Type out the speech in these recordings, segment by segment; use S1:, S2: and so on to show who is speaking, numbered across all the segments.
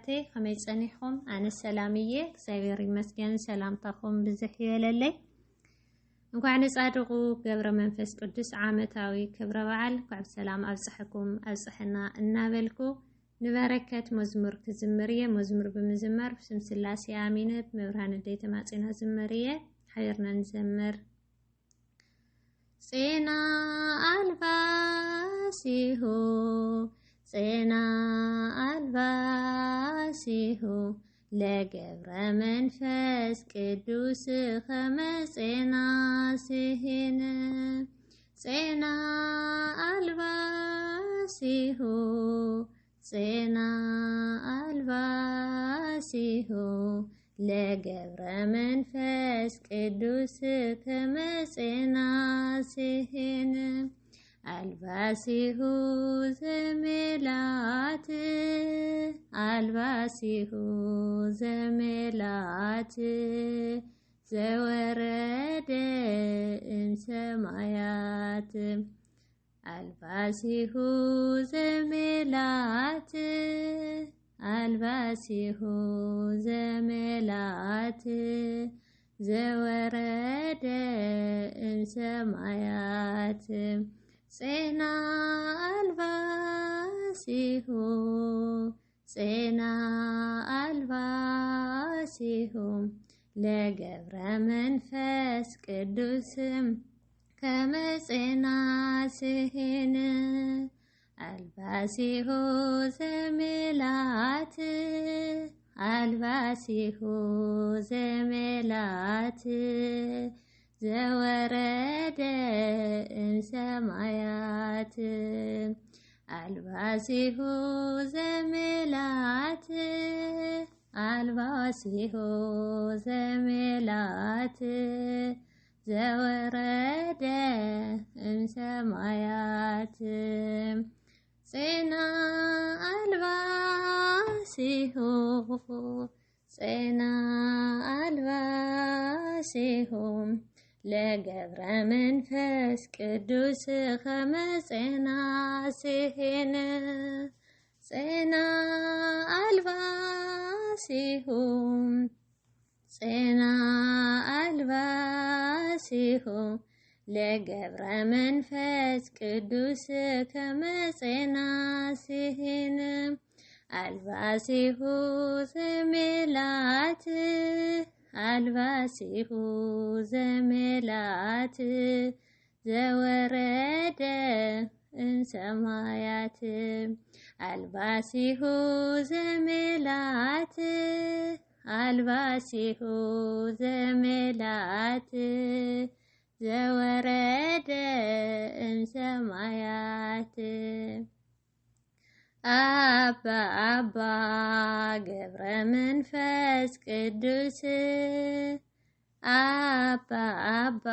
S1: ተኸታታልተይ ከመይ ጸኒሕኩም ኣነ ሰላምዬ እግዚአብሔር ይመስገን ሰላምታኩም ብዝሕ ይበለለይ እንኳን ጻድቁ ገብረ መንፈስ ቅዱስ ዓመታዊ ክብረ በዓል ካብ ሰላም ኣብጽሕኩም ኣብጽሕና እናበልኩ ንበረከት መዝሙር ክዝምርየ መዝሙር ብምዝማር ብስም ስላሴ አሚን መብርሃን ደይ ተማጽና ዝምርየ ሓይርና ንዘምር ጼና አልባሲሁ ጼና አልባሲሁ ለገብረ መንፈስ ቅዱስ ኸመጼና ሲሂን ጼና አልባሲሁ ጼና አልባሲሁ ለገብረ መንፈስ ቅዱስ ኸመጼና ሲሂን አልባሲሁ ዘሜላት አልባሲሁ ዘሜላት ዘወረደ እምሰማያት አልባሲሁ ዘሜላት አልባሲሁ ዘሜላት ዘወረደ እምሰማያት ጼና አልባሲሁ ጼና አልባሲሁ ለገብረ መንፈስ ቅዱስ ከመጼና ሲሂን አልባሲሁ ዘሜላት አልባሲሁ ዘሜላት ዘወረደ እምሰማያት አልባሲሁ ዘሜላት አልባሲሁ ዘሜላት ዘወረደ እምሰማያት ጼና አልባሲሁ ጼና አልባሲሁ ለገብረ መንፈስ ቅዱስ ኸመጼና ሲሂን ጼና አልባሲሁ ጼና አልባሲሁ ለገብረ መንፈስ ቅዱስ ኸመጼና ሲሂን አልባሲሁ ዘሜላት አልባሲሁ ዘሜላት ዘወረደ እምሰማያት አልባሲሁ ዘሜላት አልባሲሁ ዘሜላት ዘወረደ እምሰማያት አባ አባ ገብረ መንፈስ ቅዱስ አባ አባ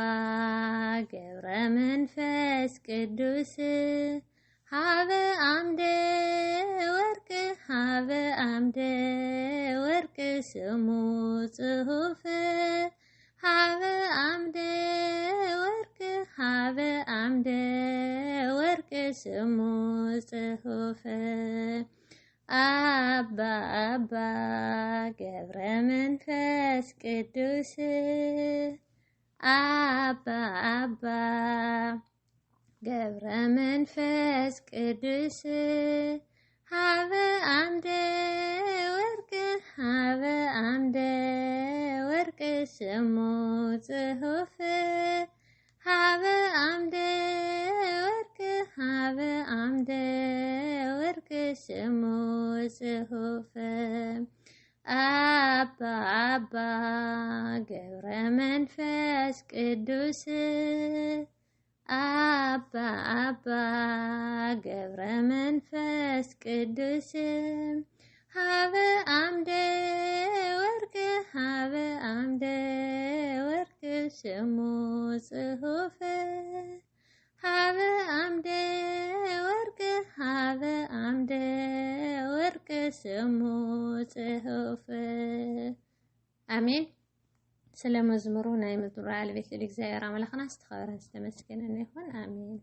S1: ገብረ መንፈስ ቅዱስ ሀበ አምደ ወርቅ ሀበ አምደ ወርቅ ስሙ ጽሑፍ ሀበ አምደ ወርቅ ሀበ አምደ ወርቅ ስሙ ጽሑፍ አባ አባ ገብረ መንፈስ ቅዱስ አባ አባ ገብረ መንፈስ ቅዱስ ሀበ አምደ ወርቅ ሀበ አምደ ወርቅ ስሙ ጽሑፍ ሀበ አምደ ወርቅ ሀበ አምደ ወርቅ ስሙ ጽሑፍ አባ አባ ገብረ መንፈስ ቅዱስ አባ አባ ገብረ መንፈስ ቅዱስ ሀበ አምደ ወርቅ ሀበ አምደ ወርቅ ስሙ ጽሑፍ ሀበ አምደ ወርቅ ሀበ አምደ ወርቅ ስሙ ጽሑፍ አሜን። ስለ መዝሙሩ ናይ መዝሙር ባለቤት እግዚአብሔር አምላኽና ዝተኸበረ ዝተመስገነ ይሁን አሜን።